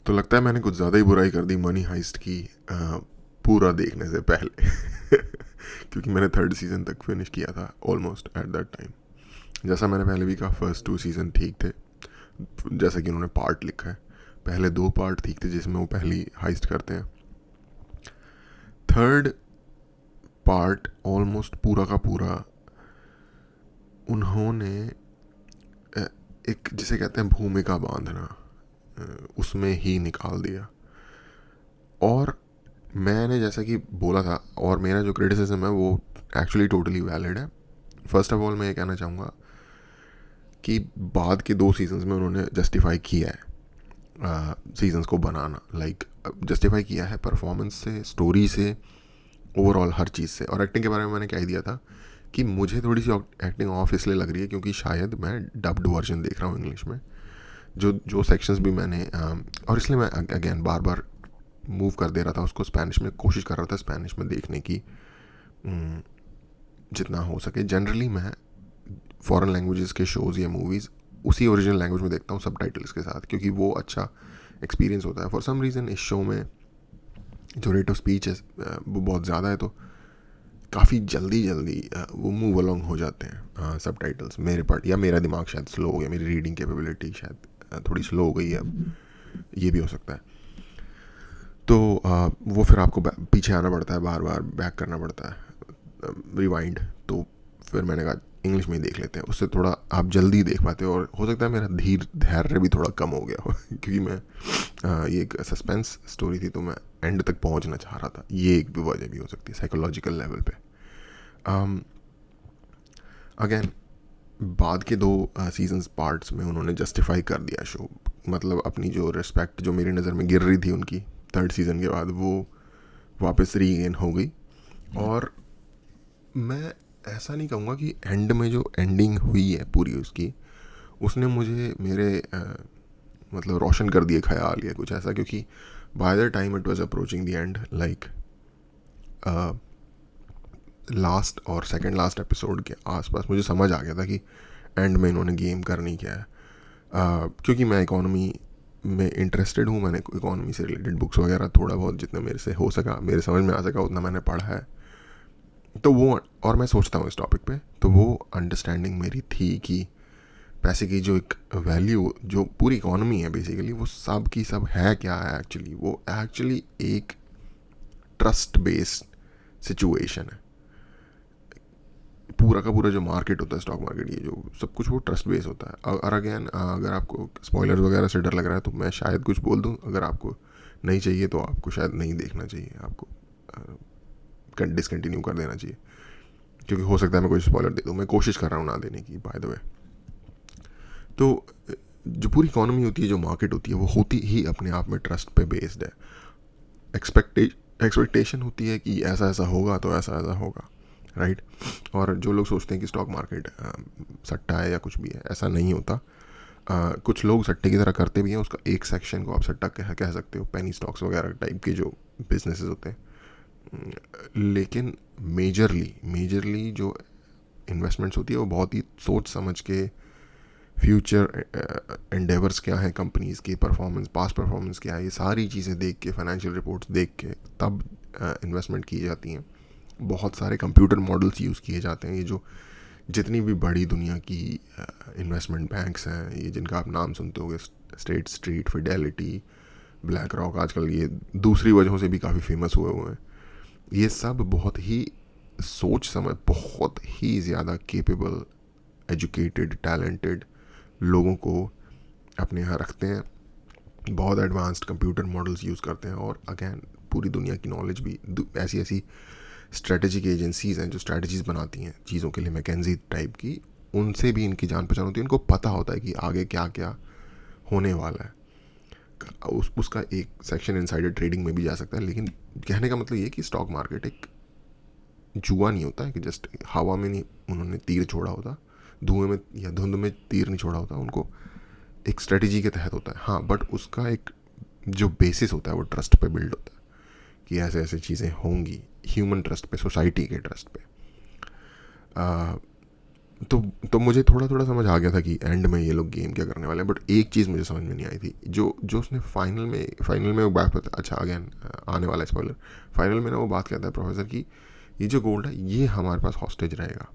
तो लगता है मैंने कुछ ज़्यादा ही बुराई कर दी मनी हाइस्ट की पूरा देखने से पहले क्योंकि मैंने थर्ड सीज़न तक फिनिश किया था ऑलमोस्ट एट दैट टाइम। जैसा मैंने पहले भी कहा, फर्स्ट टू सीज़न ठीक थे, जैसा कि उन्होंने पार्ट लिखा है। पहले दो पार्ट ठीक थे जिसमें वो पहली हाइस्ट करते हैं। थर्ड पार्ट ऑलमोस्ट पूरा का पूरा उन्होंने एक जिसे कहते हैं भूमिका बांधना, उसमें ही निकाल दिया। और मैंने जैसा कि बोला था, और मेरा जो क्रिटिसिज्म है वो एक्चुअली टोटली वैलिड है। फर्स्ट ऑफ ऑल मैं ये कहना चाहूँगा कि बाद के दो सीजन्स में उन्होंने जस्टिफाई किया है सीजन्स को बनाना, लाइक जस्टिफाई किया है परफॉर्मेंस से, स्टोरी से, ओवरऑल हर चीज़ से। और एक्टिंग के बारे में मैंने क्या ही दिया था कि मुझे थोड़ी सी एक्टिंग ऑफ इसलिए लग रही है क्योंकि शायद मैं डब्ड वर्जन देख रहा हूँ इंग्लिश में। जो जो सेक्शंस भी मैंने और इसलिए मैं अगेन बार बार मूव कर दे रहा था उसको स्पेनिश में, कोशिश कर रहा था स्पेनिश में देखने की जितना हो सके। जनरली मैं फॉरेन लैंग्वेजेस के शोज़ या मूवीज़ उसी ओरिजिनल लैंग्वेज में देखता हूँ सब टाइटल्स के साथ, क्योंकि वो अच्छा एक्सपीरियंस होता है। फॉर सम रीज़न इस शो में जो रेट ऑफ स्पीच है वो बहुत ज़्यादा है, तो काफ़ी जल्दी वो मूव अलोंग हो जाते हैं सब टाइटल्स मेरे पार्ट, या मेरा दिमाग शायद स्लो हो गया, मेरी रीडिंग कैपेबिलिटी शायद थोड़ी स्लो हो गई है अब, ये भी हो सकता है। तो वो फिर आपको पीछे आना पड़ता है, बार बार बैक करना पड़ता है, रिवाइंड। तो फिर मैंने कहा इंग्लिश में ही देख लेते हैं, उससे थोड़ा आप जल्दी देख पाते हो, और हो सकता है मेरा धैर्य भी थोड़ा कम हो गया हो क्योंकि मैं ये एक सस्पेंस स्टोरी थी तो मैं एंड तक पहुंचना चाह रहा था। ये एक भी वजह भी हो सकती है साइकोलॉजिकल लेवल पे। अगेन बाद के दो सीजन्स पार्ट्स में उन्होंने जस्टिफाई कर दिया शो, मतलब अपनी जो रिस्पेक्ट जो मेरी नज़र में गिर रही थी उनकी थर्ड सीज़न के बाद, वो वापस रीगेन हो गई। और मैं ऐसा नहीं कहूँगा कि एंड में जो एंडिंग हुई है पूरी उसकी, उसने मुझे मेरे मतलब रोशन कर दिए ख्याल या कुछ ऐसा, क्योंकि by the time it was approaching the end, like last और सेकंड लास्ट एपिसोड के आसपास मुझे समझ आ गया था कि एंड में इन्होंने गेम करनी क्या है। क्योंकि मैं इकोनॉमी में इंटरेस्टेड हूँ, मैंने इकोनॉमी से रिलेटेड बुक्स वगैरह थोड़ा बहुत जितना मेरे से हो सका, मेरे समझ में आ सका उतना मैंने पढ़ा है। तो वो, और मैं सोचता हूँ इस टॉपिक पे, तो वो अंडरस्टैंडिंग मेरी थी कि पैसे की जो एक वैल्यू जो पूरी इकोनॉमी है बेसिकली, वो सब की सब है क्या है एक्चुअली, वो एक्चुअली एक ट्रस्ट बेस्ड सिचुएशन है। पूरा का पूरा जो मार्केट होता है, स्टॉक मार्केट, ये जो सब कुछ वो ट्रस्ट बेस होता है। और अगेन अगर आपको स्पॉयलर्स वगैरह से डर लग रहा है तो मैं शायद कुछ बोल दूं, अगर आपको नहीं चाहिए तो आपको शायद नहीं देखना चाहिए, आपको डिसकंटिन्यू कर देना चाहिए, क्योंकि हो सकता है मैं कोई स्पॉयलर दे दूँ। मैं कोशिश कर रहा हूँ ना देने की, बाय द वे। तो जो पूरी इकोनॉमी होती है, जो मार्केट होती है, वो होती ही अपने आप में ट्रस्ट पे बेस्ड है। एक्सपेक्टेशन होती है कि ऐसा ऐसा होगा तो ऐसा ऐसा होगा, राइट। और जो लोग सोचते हैं कि स्टॉक मार्केट सट्टा है या कुछ भी है, ऐसा नहीं होता। कुछ लोग सट्टे की तरह करते भी हैं, उसका एक सेक्शन को आप सट्टा कह सकते हो, पेनी स्टॉक्स वगैरह टाइप के जो बिजनेसेस होते हैं। लेकिन मेजरली जो इन्वेस्टमेंट्स होती है वो बहुत ही सोच समझ के, फ्यूचर एंडेवर्स क्या है कंपनीज़ की, परफॉर्मेंस, पास्ट परफॉर्मेंस क्या है, ये सारी चीज़ें देख के, फाइनेंशियल रिपोर्ट्स देख के तब इन्वेस्टमेंट की जाती हैं। बहुत सारे कंप्यूटर मॉडल्स यूज़ किए जाते हैं। ये जो जितनी भी बड़ी दुनिया की इन्वेस्टमेंट बैंक्स हैं, ये जिनका आप नाम सुनते होंगे, state street, Fidelity, black rock, आजकल ये दूसरी वजहों से भी काफ़ी फेमस हुए हैं, ये सब बहुत ही सोच समझ, बहुत ही ज़्यादा केपेबल, एजुकेटेड, टैलेंटेड लोगों को अपने यहाँ रखते हैं, बहुत एडवांस्ड कंप्यूटर मॉडल्स यूज़ करते हैं। और अगेन पूरी दुनिया की नॉलेज भी, ऐसी ऐसी स्ट्रेटेजिक एजेंसीज़ हैं जो स्ट्रेटजीज़ बनाती हैं चीज़ों के लिए, मैकेंजी टाइप की, उनसे भी इनकी जान पहचान होती है। उनको पता होता है कि आगे क्या क्या होने वाला है। उसका एक सेक्शन इनसाइडर ट्रेडिंग में भी जा सकता है। लेकिन कहने का मतलब ये कि स्टॉक मार्केट एक जुआ नहीं होता है कि जस्ट हवा में नहीं उन्होंने तीर छोड़ा होता, धुएं में या धुंध में तीर नहीं छोड़ा होता, उनको एक स्ट्रेटजी के तहत होता है। हाँ, बट उसका एक जो बेसिस होता है वो ट्रस्ट पे बिल्ड होता है कि ऐसे ऐसे चीज़ें होंगी, ह्यूमन ट्रस्ट पे, सोसाइटी के ट्रस्ट पे। तो तो मुझे थोड़ा थोड़ा समझ आ गया था कि एंड में ये लोग गेम क्या करने वाले हैं, बट एक चीज़ मुझे समझ में नहीं आई थी, जो जो उसने फाइनल में वो बात पता, अच्छा अगेन आने वाला स्पॉइलर, फाइनल में ना वो बात कहता है प्रोफेसर की ये जो गोल्ड है ये हमारे पास हॉस्टेज रहेगा,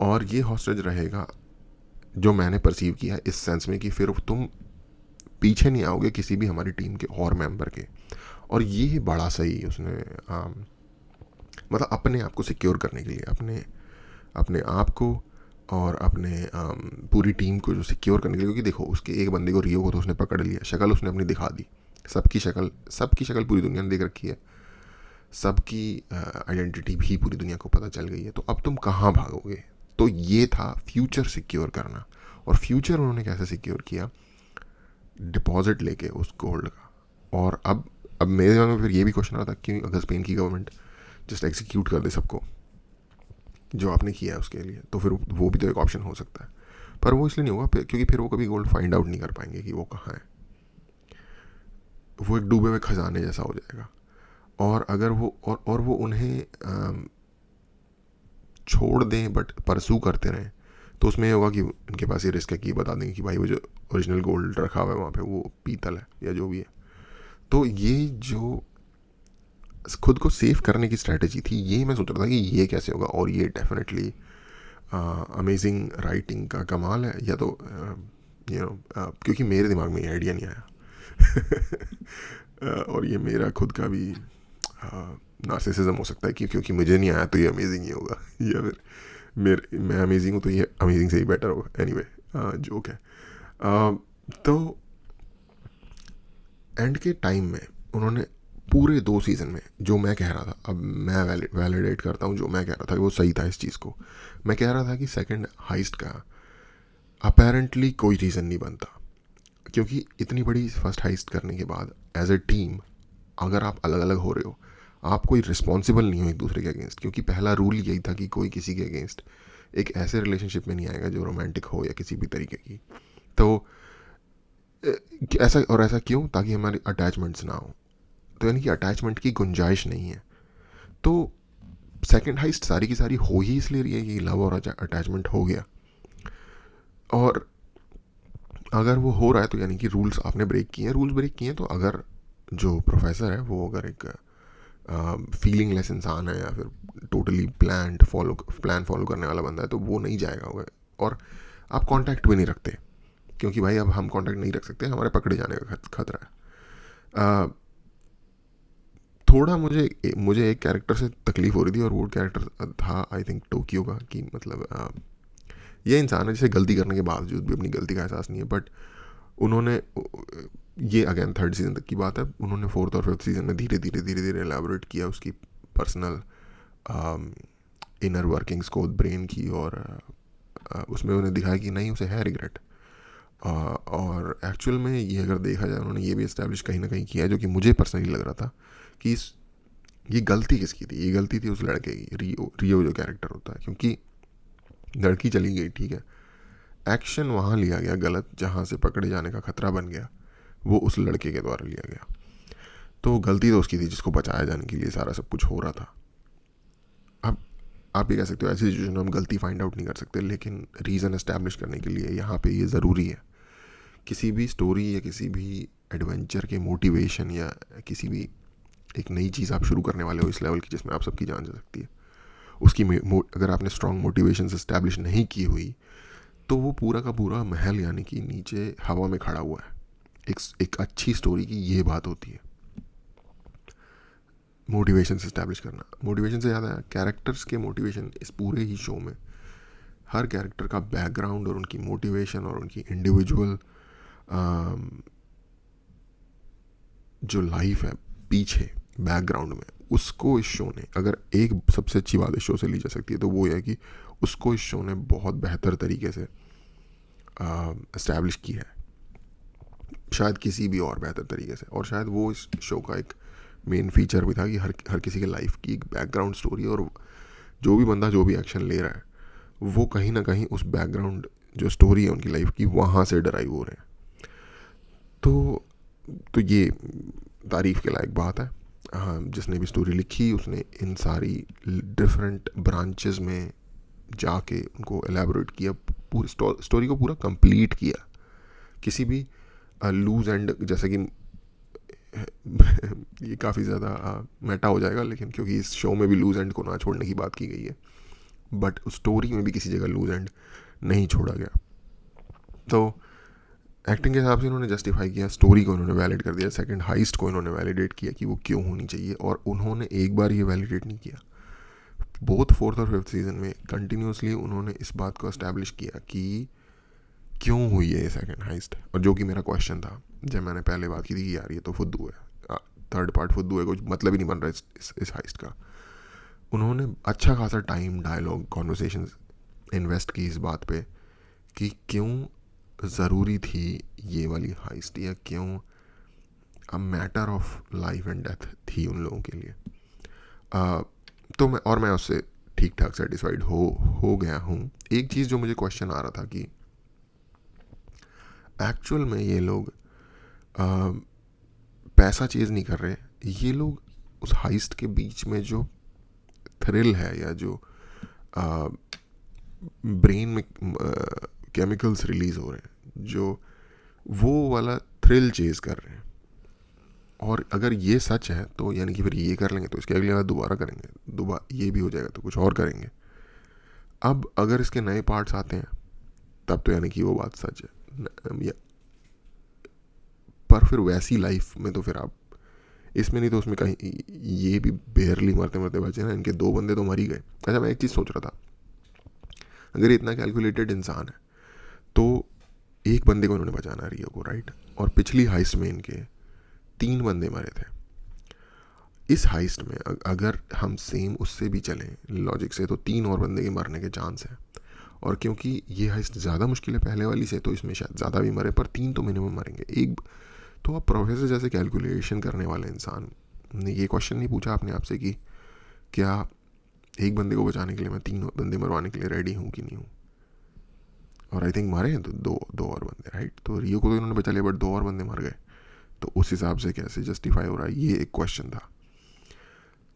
और ये हॉस्टेज रहेगा जो मैंने परसीव किया इस सेंस में कि फिर तुम पीछे नहीं आओगे किसी भी हमारी टीम के और मेंबर के। और ये बड़ा सही उसने मतलब अपने आप को सिक्योर करने के लिए, अपने अपने आप को और अपने पूरी टीम को जो सिक्योर करने के लिए, क्योंकि देखो उसके एक बंदे को, रियो को तो उसने पकड़ लिया, शक्ल उसने अपनी दिखा दी, सबकी शक्ल पूरी दुनिया ने देख रखी है, सबकी आइडेंटिटी भी पूरी दुनिया को पता चल गई है, तो अब तुम कहाँ भागोगे। तो ये था फ्यूचर सिक्योर करना। और फ्यूचर उन्होंने कैसे सिक्योर किया, डिपॉजिट लेके उस गोल्ड का। और अब मेरे दिमाग में फिर ये भी क्वेश्चन आता कि अगर स्पेन की गवर्नमेंट जस्ट एग्जीक्यूट कर दे सबको जो आपने किया है उसके लिए, तो फिर वो भी तो एक ऑप्शन हो सकता है, पर वो इसलिए नहीं होगा क्योंकि फिर वो कभी गोल्ड फाइंड आउट नहीं कर पाएंगे कि वो कहाँ है, वो एक डूबे हुए खजाने जैसा हो जाएगा। और अगर वो और वो उन्हें छोड़ दें बट परसू करते रहें, तो उसमें ये होगा कि उनके पास ये रिस्क है कि बता देंगे कि भाई वो जो ओरिजिनल गोल्ड रखा हुआ है वहाँ पे वो पीतल है या जो भी है। तो ये जो खुद को सेव करने की स्ट्रैटेजी थी, ये मैं सोच रहा था कि ये कैसे होगा, और ये डेफिनेटली अमेजिंग राइटिंग का कमाल है, या तो क्योंकि मेरे दिमाग में ये आइडिया नहीं आया और ये मेरा खुद का भी नार्सिसिज्म हो सकता है कि क्योंकि मुझे नहीं आया तो ये अमेजिंग ही होगा या फिर मैं अमेजिंग हूँ तो ये अमेजिंग से ही बेटर होगा। एनीवे जोक है। तो एंड के टाइम में उन्होंने पूरे 2 सीज़न में जो मैं कह रहा था, अब मैं वैलिडेट करता हूँ, जो मैं कह रहा था वो सही था इस चीज़ को। मैं कह रहा था कि सेकंड हाइस्ट का अपेरेंटली कोई रीज़न नहीं बनता, क्योंकि इतनी बड़ी फर्स्ट हाइस्ट करने के बाद एज ए टीम अगर आप अलग अलग हो रहे हो, आप कोई रिस्पॉन्सिबल नहीं हो एक दूसरे के अगेंस्ट, क्योंकि पहला रूल यही था कि कोई किसी के अगेंस्ट एक ऐसे रिलेशनशिप में नहीं आएगा जो रोमांटिक हो या किसी भी तरीके की। तो ऐसा क्यों, ताकि हमारी अटैचमेंट्स ना हो, तो यानी कि अटैचमेंट की गुंजाइश नहीं है। तो सेकंड हाइस्ट सारी की सारी हो ही इसलिए रही है कि लव और अटैचमेंट हो गया, और अगर वो हो रहा है तो यानी कि रूल्स आपने ब्रेक किए हैं, रूल्स ब्रेक किए हैं। तो अगर जो प्रोफेसर है वो अगर एक फीलिंगलेस इंसान है या फिर टोटली प्लान फॉलो करने वाला बंदा है, तो वो नहीं जाएगा होगा। और आप कांटेक्ट भी नहीं रखते, क्योंकि भाई अब हम कांटेक्ट नहीं रख सकते, हमारे पकड़े जाने का खतरा है। थोड़ा मुझे एक कैरेक्टर से तकलीफ हो रही थी, और वो कैरेक्टर था आई थिंक टोक्यो का, कि मतलब ये इंसान है जिसे गलती करने के बावजूद भी अपनी गलती का एहसास नहीं है, बट उन्होंने ये अगेन थर्ड सीज़न तक की बात है, उन्होंने फोर्थ और फिफ्थ सीज़न में धीरे धीरे एलैबोरेट किया उसकी पर्सनल इनर वर्किंग्स को, ब्रेन की, और उसमें उन्हें दिखाया कि नहीं, उसे है रिग्रेट। और एक्चुअल में ये अगर देखा जाए, उन्होंने ये भी इस्टेब्लिश कहीं ना कहीं किया, जो कि मुझे पर्सनली लग रहा था कि ये गलती किसकी थी, ये गलती थी उस लड़के की, रियो जो कैरेक्टर होता है, क्योंकि लड़की चली गई ठीक है, एक्शन वहाँ लिया गया गलत, जहाँ से पकड़े जाने का खतरा बन गया वो उस लड़के के द्वारा लिया गया। तो गलती तो उसकी थी जिसको बचाया जाने के लिए सारा सब कुछ हो रहा था। अब आप ये कह सकते हो ऐसी सिचुएशन में हम गलती फाइंड आउट नहीं कर सकते, लेकिन रीज़न एस्टैब्लिश करने के लिए यहाँ पे ये ज़रूरी है। किसी भी स्टोरी या किसी भी एडवेंचर के मोटिवेशन, या किसी भी एक नई चीज़ आप शुरू करने वाले हो इस लेवल की जिसमें आप सबकी जान जा सकती है, उसकी अगर आपने स्ट्रॉन्ग मोटिवेशन इस्टेब्लिश नहीं की हुई, तो वो पूरा का पूरा महल यानी कि नीचे हवा में खड़ा हुआ है। एक अच्छी स्टोरी की ये बात होती है, मोटिवेशन से इस्टेब्लिश करना। मोटिवेशन से ज़्यादा कैरेक्टर्स के मोटिवेशन इस पूरे ही शो में, हर कैरेक्टर का बैकग्राउंड और उनकी मोटिवेशन और उनकी इंडिविजुअल जो लाइफ है पीछे बैकग्राउंड में, उसको इस शो ने, अगर एक सबसे अच्छी बात इस शो से ली जा सकती है तो वो है कि उसको इस शो ने बहुत बेहतर तरीके से इस्टेब्लिश की है, शायद किसी भी और बेहतर तरीके से। और शायद वो इस शो का एक मेन फीचर भी था कि हर किसी के लाइफ की एक बैकग्राउंड स्टोरी, और जो भी बंदा जो भी एक्शन ले रहा है वो कहीं ना कहीं उस बैकग्राउंड जो स्टोरी है उनकी लाइफ की, वहाँ से डराइव हो रहे हैं। तो ये तारीफ़ के लायक बात है। हाँ, जिसने भी स्टोरी लिखी उसने इन सारी डिफरेंट ब्रांचेस में जाके उनको एलेबोरेट किया, पूरी स्टोरी को पूरा कंप्लीट किया। किसी भी लूज एंड, जैसे कि ये काफ़ी ज़्यादा मेटा हो जाएगा, लेकिन क्योंकि इस शो में भी लूज एंड को ना छोड़ने की बात की गई है, बट उस स्टोरी में भी किसी जगह लूज एंड नहीं छोड़ा गया। तो एक्टिंग के हिसाब से इन्होंने जस्टिफाई किया, स्टोरी को इन्होंने वैलिड कर दिया, सेकंड हाइस्ट को इन्होंने वैलिडेट किया कि वो क्यों होनी चाहिए, और उन्होंने एक बार ये वैलिडेट नहीं किया, बोथ फोर्थ और फिफ्थ सीजन में कंटिन्यूसली उन्होंने इस बात को एस्टैब्लिश किया कि क्यों हुई है ये सेकंड हाइस्ट। और जो कि मेरा क्वेश्चन था जब मैंने पहले बात की थी कि यार ये तो फुद्दू है, थर्ड पार्ट फुद्दू है, कुछ मतलब ही नहीं बन रहा इस हाइस्ट का। उन्होंने अच्छा खासा टाइम, डायलॉग, कॉन्वर्सेशंस इन्वेस्ट की इस बात पे कि क्यों ज़रूरी थी ये वाली हाइस्ट, या क्यों a matter of life and death थी उन लोगों के लिए। तो मैं उससे ठीक ठाक सेटिस्फाइड हो गया हूँ। एक चीज़ जो मुझे क्वेश्चन आ रहा था कि एक्चुअल में ये लोग पैसा चेज़ नहीं कर रहे, ये लोग उस हाइस्ट के बीच में जो थ्रिल है, या जो ब्रेन में केमिकल्स रिलीज़ हो रहे हैं, जो वो वाला थ्रिल चेज़ कर रहे हैं। और अगर ये सच है तो यानी कि फिर ये कर लेंगे तो इसके अगले बार दोबारा करेंगे, दोबारा ये भी हो जाएगा तो कुछ और करेंगे। अब अगर इसके नए पार्ट्स आते हैं तब तो यानी कि वो बात सच है, पर फिर वैसी लाइफ में तो फिर आप इसमें नहीं तो उसमें कहीं, ये भी बेयरली मरते मरते बचे ना, इनके 2 बंदे तो मर ही गए। अच्छा, मैं एक चीज़ सोच रहा था, अगर इतना कैलकुलेटेड इंसान है तो एक बंदे को इन्होंने बचाना, रियो को, राइट, और पिछली हाइस्ट में इनके 3 बंदे मरे थे। इस हाइस्ट में अगर हम सेम उससे भी चलें लॉजिक से तो 3 और बंदे के मरने के चांस हैं, और क्योंकि ये हाइस्ट ज़्यादा मुश्किल है पहले वाली से तो इसमें शायद ज़्यादा भी मरे, पर 3 तो मिनिमम मरेंगे। एक तो आप प्रोफेसर जैसे कैलकुलेशन करने वाले इंसान ने ये क्वेश्चन नहीं पूछा अपने आप से कि क्या एक बंदे को बचाने के लिए मैं 3 बंदे मरवाने के लिए रेडी हूँ कि नहीं हूँ। और आई थिंक मारे हैं तो दो और बंदे, राइट। तो रियो को तो इन्होंने बचा लिया, बट 2 और बंदे मर गए, तो उस हिसाब से कैसे जस्टिफाई हो रहा है, ये एक क्वेश्चन था।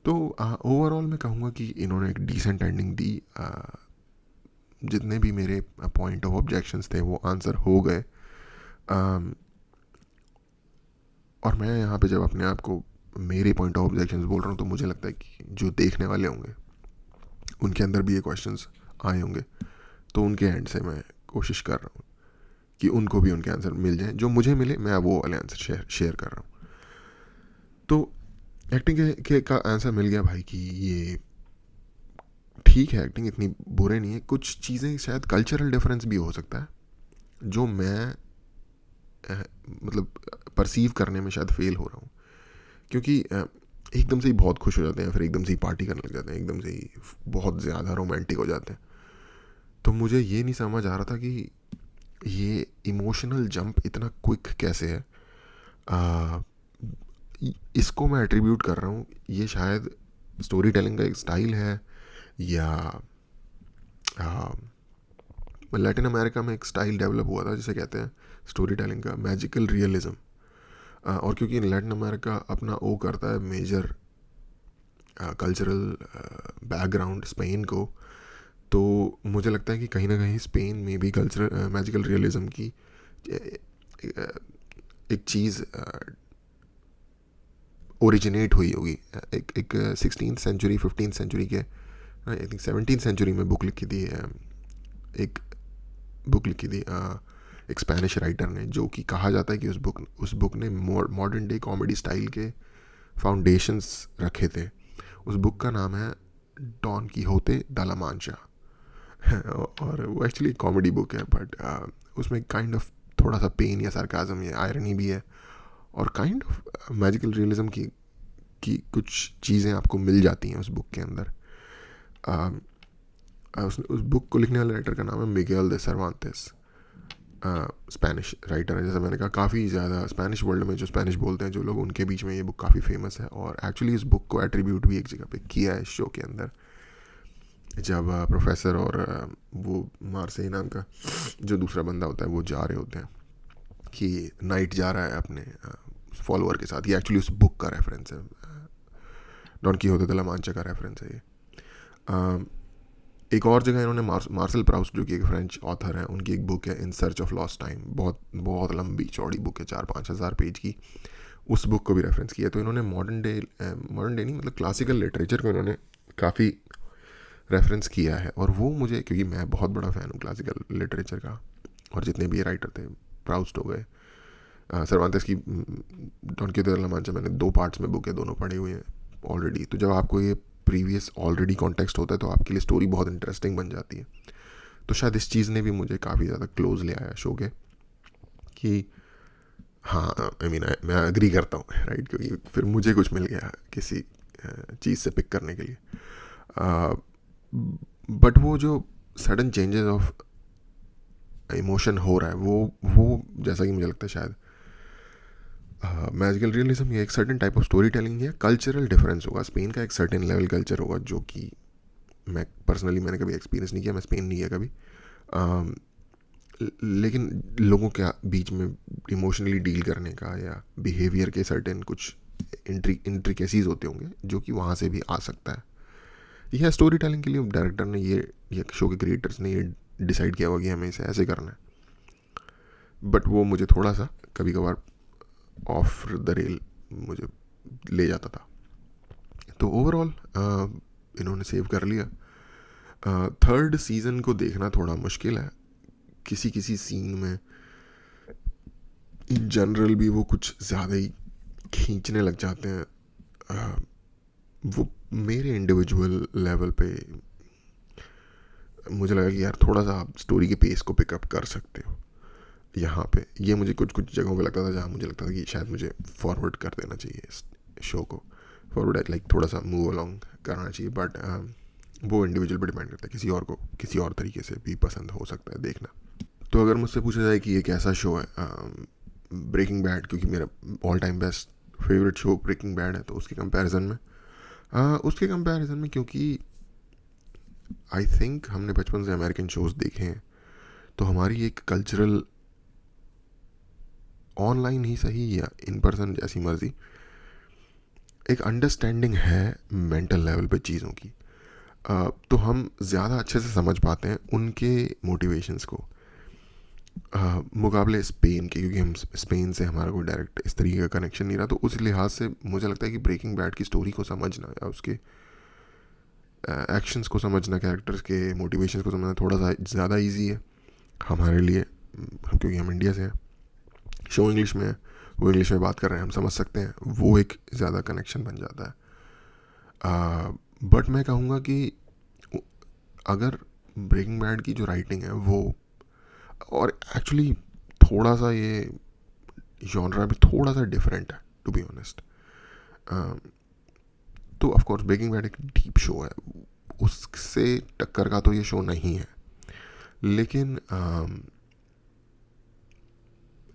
तो ओवरऑल मैं कहूँगा कि इन्होंने एक डिसेंट एंडिंग दी। जितने भी मेरे पॉइंट ऑफ ऑब्जेक्शंस थे वो आंसर हो गए। और मैं यहाँ पे जब अपने आप को मेरे पॉइंट ऑफ ऑब्जेक्शंस बोल रहा हूँ तो मुझे लगता है कि जो देखने वाले होंगे उनके अंदर भी ये क्वेश्चंस आए होंगे, तो उनके एंड से मैं कोशिश कर रहा हूँ कि उनको भी उनके आंसर मिल जाएं, जो मुझे मिले मैं वो वाले आंसर शेयर कर रहा हूँ। तो एक्टिंग के का आंसर मिल गया भाई कि ये ठीक है, एक्टिंग इतनी बुरे नहीं है, कुछ चीज़ें शायद कल्चरल डिफरेंस भी हो सकता है जो मैं मतलब परसीव करने में शायद फेल हो रहा हूँ, क्योंकि एकदम से ही बहुत खुश हो जाते हैं, फिर एकदम से ही पार्टी करने लग जाते हैं, एकदम से ही बहुत ज़्यादा रोमांटिक हो जाते हैं। तो मुझे ये नहीं समझ आ रहा था कि ये इमोशनल जंप इतना क्विक कैसे है। इसको मैं एट्रीब्यूट कर रहा हूँ, ये शायद स्टोरी टेलिंग का एक स्टाइल है, या लैटिन अमेरिका में एक स्टाइल डेवलप हुआ था जिसे कहते हैं स्टोरी टेलिंग का मैजिकल रियलिज्म। और क्योंकि लैटिन अमेरिका अपना ओ करता है मेजर कल्चरल बैकग्राउंड स्पेन को, तो मुझे लगता है कि कहीं ना कहीं स्पेन में भी कल्चरल मैजिकल रियलिज्म की एक चीज़ ओरिजिनेट हुई होगी। एक 16th सेंचुरी 15th सेंचुरी के, आई थिंक 17th सेंचुरी में बुक लिखी थी, एक बुक लिखी थी एक स्पेनिश राइटर ने, जो कि कहा जाता है कि उस बुक ने मॉडर्न डे कॉमेडी स्टाइल के फाउंडेशंस रखे थे। उस बुक का नाम है डॉन कीहोते द ला मांचा, और वो एक्चुअली कॉमेडी बुक है, बट उसमें काइंड ऑफ थोड़ा सा पेन या सार्काज़म या आयरनी भी है, और काइंड ऑफ मैजिकल रियलिज्म की कुछ चीज़ें आपको मिल जाती हैं उस बुक के अंदर। उस बुक को लिखने वाले राइटर का नाम है मिगेल दे सर्वांतेस, स्पेनिश राइटर है। जैसा मैंने कहा, काफ़ी ज़्यादा स्पेनिश वर्ल्ड में जो स्पेनिश बोलते हैं जो लोग, उनके बीच में ये बुक काफ़ी फेमस है, और एक्चुअली इस बुक को एट्रीब्यूट भी एक जगह पे किया है इस शो के अंदर, जब प्रोफेसर और वो मार्से नाम का जो दूसरा बंदा होता है वो जा रहे होते हैं कि नाइट जा रहा है अपने फॉलोअर के साथ। ये एक्चुअली उस बुक का रेफरेंस है, डॉन कीहोते द ला मांचा का रेफरेंस है ये। एक और जगह इन्होंने मार्सेल प्राउस्ट जो कि एक फ्रेंच ऑथर हैं, उनकी एक बुक है in search of lost time, बहुत बहुत लंबी चौड़ी बुक है, 4-5 हज़ार पेज की, उस बुक को भी रेफरेंस किया। तो इन्होंने मॉडर्न डे नहीं, मतलब क्लासिकल लिटरेचर को इन्होंने काफ़ी रेफरेंस किया है। और वो मुझे, क्योंकि मैं बहुत बड़ा फ़ैन हूँ क्लासिकल लिटरेचर का, और जितने भी राइटर थे, प्राउस्ट हो गए, सर्वांतेस की don quijote de la Mancha मैंने 2 पार्ट्स में बुक है, दोनों पढ़े हुए हैं ऑलरेडी। तो जब आपको ये प्रीवियस ऑलरेडी कॉन्टेक्स्ट होता है तो आपके लिए स्टोरी बहुत इंटरेस्टिंग बन जाती है। तो शायद इस चीज़ ने भी मुझे काफ़ी ज़्यादा क्लोज ले आया शो के, कि हाँ, आई मीन मैं अग्री करता हूँ, राइट, क्योंकि फिर मुझे कुछ मिल गया किसी चीज़ से पिक करने के लिए। बट वो जो सडन चेंजेस ऑफ इमोशन हो रहा है, वो जैसा कि मुझे लगता है शायद मैजिकल रियलिज्म या एक certain type of story telling या कल्चरल डिफरेंस होगा। स्पेन का एक सर्टेन लेवल कल्चर होगा जो कि मैंने कभी एक्सपीरियंस नहीं किया, मैं स्पेन नहीं गया कभी, लेकिन लोगों के बीच में इमोशनली डील करने का या बिहेवियर के सर्टेन कुछ इंट्रिकेसीज होते होंगे जो कि वहाँ से भी आ सकता है। यह स्टोरी टेलिंग के लिए डायरेक्टर ने ये शो के क्रिएटर्स ने ये डिसाइड किया होगा कि हमें इसे ऐसे करना है। बट वो मुझे थोड़ा सा कभी कभार ऑफ द रेल मुझे ले जाता था। तो ओवरऑल इन्होंने सेव कर लिया। थर्ड सीज़न को देखना थोड़ा मुश्किल है, किसी सीन में इन जनरल भी वो कुछ ज़्यादा ही खींचने लग जाते हैं। वो मेरे इंडिविजुअल लेवल पे मुझे लगा कि यार थोड़ा सा आप स्टोरी के पेस को पिकअप कर सकते हो यहाँ पे। ये मुझे कुछ जगहों पे लगता था जहाँ मुझे लगता था कि शायद मुझे फॉरवर्ड कर देना चाहिए इस शो को, फॉरवर्ड लाइक थोड़ा सा मूव अलोंग करना चाहिए। बट वो इंडिविजुअल पे डिपेंड करता है, किसी और को किसी और तरीके से भी पसंद हो सकता है देखना। तो अगर मुझसे पूछा जाए कि ये कैसा शो है, ब्रेकिंग बैड, क्योंकि मेरा all time best favourite show Breaking Bad है, तो उसके कंपैरिजन में क्योंकि आई थिंक हमने बचपन से अमेरिकन शोज़ देखे हैं, तो हमारी एक कल्चरल, ऑनलाइन ही सही या इन पर्सन जैसी मर्जी, एक अंडरस्टैंडिंग है मेंटल लेवल पे चीज़ों की। तो हम ज़्यादा अच्छे से समझ पाते हैं उनके मोटिवेशंस को मुकाबले स्पेन के, क्योंकि हम स्पेन से हमारा कोई डायरेक्ट इस तरीके का कनेक्शन नहीं रहा। तो उस लिहाज से मुझे लगता है कि ब्रेकिंग बैड की स्टोरी को समझना या उसके एक्शंस को समझना, कैरेक्टर्स के मोटिवेशंस को समझना थोड़ा सा ज़्यादा इजी है हमारे लिए, क्योंकि हम इंडिया से हैं। शो इंग्लिश में है, वो इंग्लिश में बात कर रहे हैं, हम समझ सकते हैं, वो एक ज़्यादा कनेक्शन बन जाता है। बट मैं कहूँगा कि अगर ब्रेकिंग बैड की जो राइटिंग है वो, और एक्चुअली थोड़ा सा ये जॉनरा भी थोड़ा सा डिफरेंट है टू बी ऑनेस्ट। तो ऑफ कोर्स ब्रेकिंग बैड एक डीप शो है, उससे टक्कर का तो ये शो नहीं है, लेकिन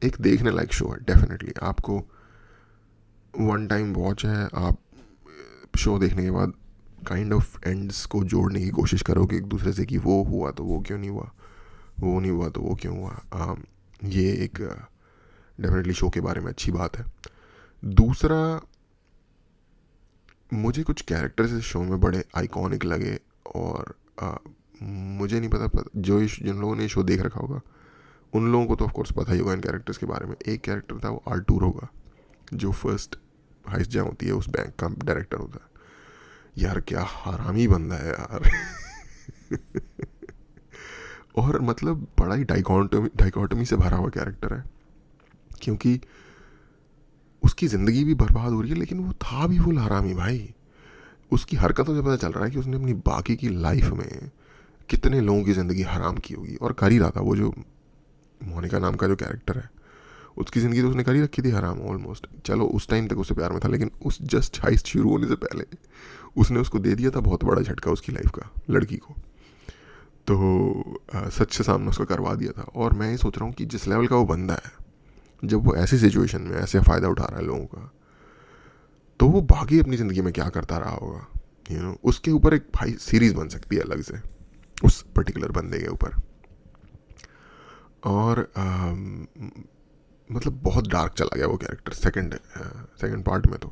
एक देखने लायक शो है डेफिनेटली। आपको वन टाइम वॉच है, आप शो देखने के बाद काइंड ऑफ एंड्स को जोड़ने की कोशिश करोगे एक दूसरे से, कि वो हुआ तो वो क्यों नहीं हुआ, वो नहीं हुआ तो वो क्यों हुआ। ये एक डेफिनेटली शो के बारे में अच्छी बात है। दूसरा, मुझे कुछ कैरेक्टर्स इस शो में बड़े आइकॉनिक लगे, और मुझे नहीं पता जिन लोगों ने शो देख रखा होगा उन लोगों को तो ऑफकोर्स पता ही होगा इन कैरेक्टर्स के बारे में। एक कैरेक्टर था वो आर्टूर होगा, जो फर्स्ट हाइस्ट जहाँ होती है उस बैंक का डायरेक्टर होता है। यार क्या हरामी बंदा है यार और मतलब बड़ा ही डाइकोटमी से भरा हुआ कैरेक्टर है, क्योंकि उसकी ज़िंदगी भी बर्बाद हो रही है, लेकिन वो था भी फुल हरामी भाई। उसकी हरकतों से पता चल रहा है कि उसने अपनी बाकी की लाइफ में कितने लोगों की ज़िंदगी हराम की होगी, और कर ही रहा था। वो जो मोनिका नाम का जो कैरेक्टर है, उसकी ज़िंदगी तो उसने कर ही रखी थी हराम ऑलमोस्ट। चलो उस टाइम तक उससे प्यार में था, लेकिन उस जस्ट हाइस्ट शुरू होने से पहले उसने उसको दे दिया था बहुत बड़ा झटका उसकी लाइफ का, लड़की को। तो सच से सामने उसका करवा दिया था। और मैं ये सोच रहा हूँ कि जिस लेवल का वो बंदा है, जब वो ऐसी सिचुएशन में ऐसे फ़ायदा उठा रहा है लोगों का, तो वो बाकी अपनी ज़िंदगी में क्या करता रहा होगा। उसके ऊपर एक भाई सीरीज़ बन सकती है अलग से, उस पर्टिकुलर बंदे के ऊपर। और मतलब बहुत डार्क चला गया वो कैरेक्टर सेकंड पार्ट में तो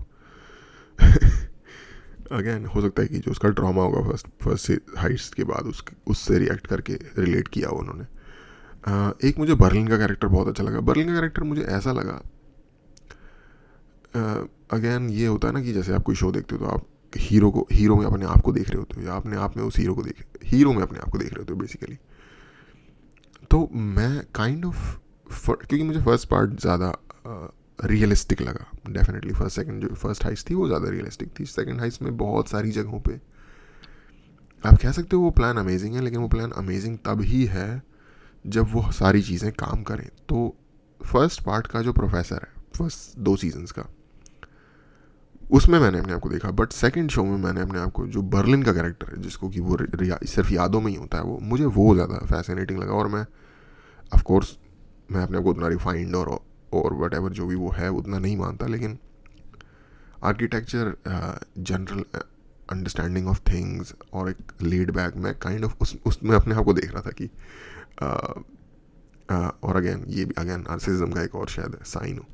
अगेन हो सकता है कि जो उसका ड्रामा होगा फर्स्ट हाइट्स के बाद उससे रिएक्ट करके रिलेट किया हो उन्होंने। एक मुझे बर्लिन का कैरेक्टर बहुत अच्छा लगा। बर्लिन का कैरेक्टर मुझे ऐसा लगा, अगेन ये होता है ना कि जैसे आप कोई शो देखते हो तो आप हीरो में अपने आप को देख रहे होते हो, या अपने आप में उस हीरो में अपने आप को देख रहे होते हो बेसिकली। तो मैं काइंड ऑफ क्योंकि मुझे फर्स्ट पार्ट ज़्यादा रियलिस्टिक लगा डेफिनेटली। जो फर्स्ट हाइस्ट थी वो ज़्यादा रियलिस्टिक थी। सेकंड हाइस्ट में बहुत सारी जगहों पे आप कह सकते हो वो प्लान अमेजिंग है, लेकिन वो प्लान अमेजिंग तब ही है जब वो सारी चीज़ें काम करें। तो फर्स्ट पार्ट का जो प्रोफेसर है फर्स्ट 2 सीजन्स का, उसमें मैंने अपने आप को देखा। बट सेकंड शो में मैंने अपने आप को, जो बर्लिन का कैरेक्टर है जिसको कि वो सिर्फ यादों में ही होता है, वो मुझे वो ज़्यादा फैसिनेटिंग लगा। और मैं ऑफ कोर्स मैं अपने आप को उतना रिफाइंड और वट एवर जो भी वो है उतना नहीं मानता, लेकिन architecture, general understanding of things और एक लीड बैक, मैं काइंड ऑफ उसमें अपने आप को देख रहा था कि और अगेन ये भी अगेन नार्सिसिज्म का एक और शायद साइन हो।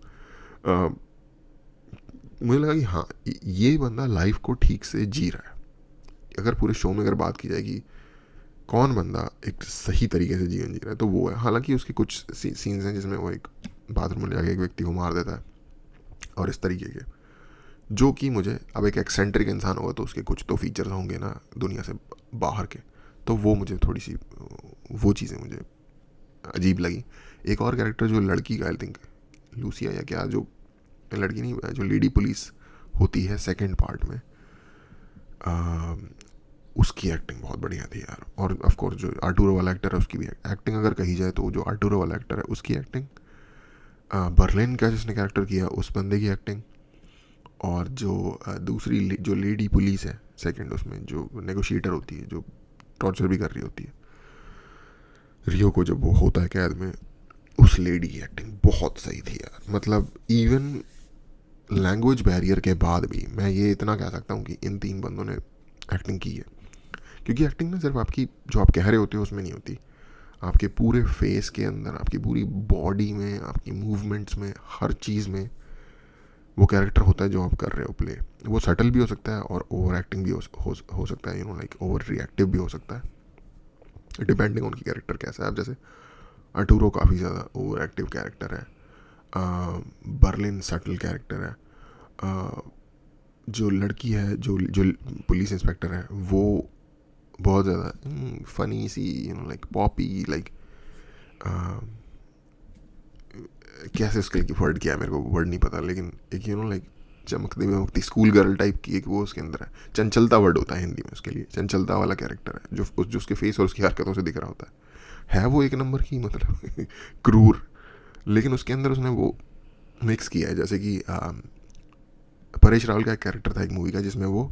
मुझे लगा कि हाँ, ये बंदा लाइफ को ठीक से जी रहा है। अगर पूरे शो में अगर बात की जाएगी कौन बंदा एक सही तरीके से जीवन जी रहा है तो वो है। हालांकि उसके कुछ सीन्स हैं जिसमें वो एक बाथरूम में जाके एक व्यक्ति को मार देता है और इस तरीके के, जो कि मुझे, अब एक एक्सेंट्रिक इंसान होगा तो उसके कुछ तो फीचर्स होंगे ना दुनिया से बाहर के, तो वो मुझे थोड़ी सी वो चीज़ें मुझे अजीब लगी। एक और कैरेक्टर जो लड़की का, आई थिंक लूसिया या क्या, जो लड़की नहीं, जो लेडी पुलिस होती है सेकंड पार्ट में, उसकी एक्टिंग बहुत बढ़िया थी यार। और ऑफ कोर्स जो आर्टूरो वाला एक्टर है उसकी भी एक्टिंग अगर कही जाए तो जो आर्टूरो वाला एक्टर है उसकी एक्टिंग, बर्लिन का जिसने कैरेक्टर किया उस बंदे की एक्टिंग, और जो दूसरी जो लेडी पुलिस है सेकंड उसमें जो नेगोशिएटर होती है, जो टॉर्चर भी कर रही होती है रियो को जब वो होता है कैद में, उस लेडी की एक्टिंग बहुत सही थी यार। मतलब इवन लैंग्वेज बैरियर के बाद भी मैं ये इतना कह सकता हूँ कि इन 3 बंदों ने एक्टिंग की है। क्योंकि एक्टिंग ना सिर्फ आपकी जो आप कह रहे होते हो उसमें नहीं होती, आपके पूरे फेस के अंदर, आपकी पूरी बॉडी में, आपकी मूवमेंट्स में, हर चीज़ में वो कैरेक्टर होता है जो आप कर रहे हो प्ले। वो सटल भी हो सकता है और ओवर एक्टिंग भी हो सकता है, लाइक ओवर रिएक्टिव भी हो सकता है, डिपेंडिंग ऑन की कैरेक्टर कैसा है। अब जैसे आर्टूरो काफ़ी ज़्यादा ओवर एक्टिव कैरेक्टर है, बर्लिन सटल कैरेक्टर है, जो लड़की है जो पुलिस इंस्पेक्टर है वो बहुत ज़्यादा फनी सी, लाइक पॉपी, लाइक कैसे उसके लिए वर्ड किया है मेरे को वर्ड नहीं पता, लेकिन एक लाइक चमकती वमकती स्कूल गर्ल टाइप की एक वो उसके अंदर है। चंचलता वर्ड होता है हिंदी में उसके लिए, चंचलता वाला कैरेक्टर है जो उसके फेस और उसकी हरकतों से दिख रहा होता है वो एक नंबर की, मतलब क्रूर, लेकिन उसके अंदर उसने वो मिक्स किया है। जैसे कि परेश रावल का एक कैरेक्टर था एक मूवी का जिसमें वो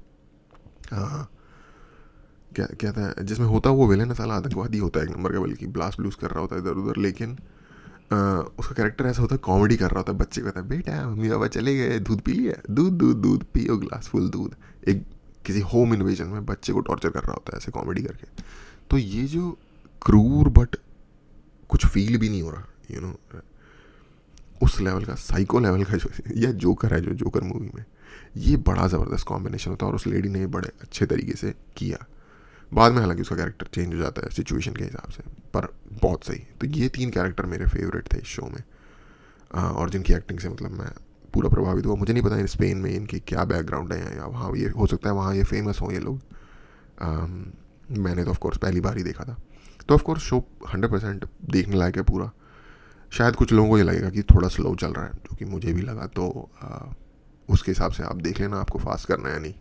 क्या था, जिसमें होता वो विलेन साला आतंकवादी होता है एक नंबर का, बल्कि ब्लास्ट ब्लूस कर रहा होता है इधर उधर, लेकिन उसका कैरेक्टर ऐसा होता है कॉमेडी कर रहा होता है, बच्चे को कहता है बेटा मम्मी पापा चले गए, दूध पी लिया, दूध पियो ग्लास फुल दूध, एक किसी होम इन्वेजन में बच्चे को टॉर्चर कर रहा होता है ऐसे कॉमेडी करके। तो ये जो क्रूर बट कुछ फील भी नहीं हो रहा, उस लेवल का साइको लेवल का जो यह जोकर है, जो जोकर मूवी में, ये बड़ा ज़बरदस्त कॉम्बिनेशन होता है और उस लेडी ने बड़े अच्छे तरीके से किया। बाद में हालांकि उसका कैरेक्टर चेंज हो जाता है सिचुएशन के हिसाब से, पर बहुत सही। तो ये 3 कैरेक्टर मेरे फेवरेट थे इस शो में, और जिनकी एक्टिंग से मतलब मैं पूरा प्रभावित हुआ। मुझे नहीं पता स्पेन में इनकी क्या बैकग्राउंड है, या वहाँ ये हो सकता है वहाँ ये फेमस हो ये लोग, मैंने तो ऑफकोर्स पहली बार ही देखा था। तो ऑफकोर्स शो 100% देखने लायक है पूरा। शायद कुछ लोगों को ये लगेगा कि थोड़ा स्लो चल रहा है, जो कि मुझे भी लगा, तो उसके हिसाब से आप देख लेना आपको फास्ट करना है या नहीं।